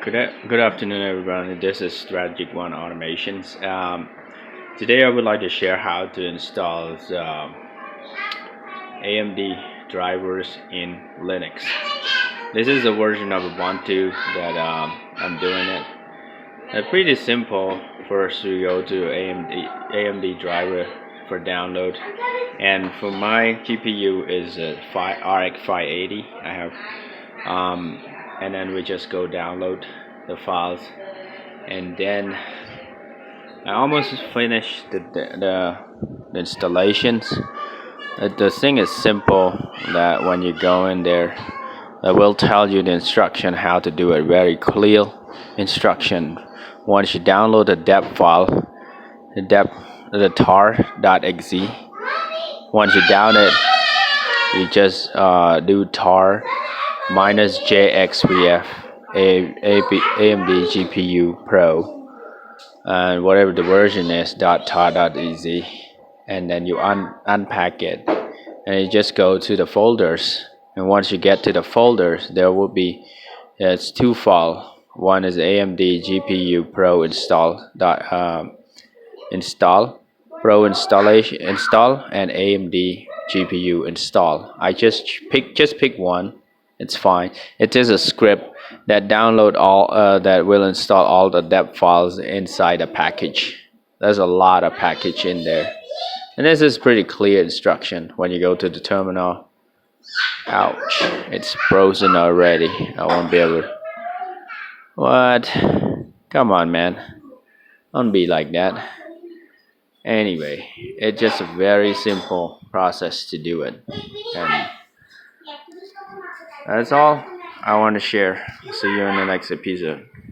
Good afternoon, everyone. This is Strategic One Automations. Today, I would like to share how to install AMD drivers in Linux. This is a version of Ubuntu that I'm doing it. Pretty simple. First, we go to AMD driver for download, and for my GPU is a RX 580. I have. And then we just go download the files, and then I almost finished the installations. The thing is simple, that when you go in there, it will tell you the instruction how to do it, very clear instruction. Once you download the dep file, the tar.exe, once you down it, you just do tar minus JXVF AMD GPU Pro, and whatever the version is, .tar.exe, and then you unpack it, and you just go to the folders. And once you get to the folders, there will be it's two files. One is AMD GPU Pro install Pro installation install, and AMD GPU install. I just pick one. It's fine. It is a script that download all that will install all the dep files inside a package. There's a lot of package in there, and this is pretty clear instruction. When you go to the terminal, ouch, it's frozen already. I won't be able to. What? Come on, man. Don't be like that. Anyway, it's just a very simple process to do it, and that's all I want to share. See you in the next episode.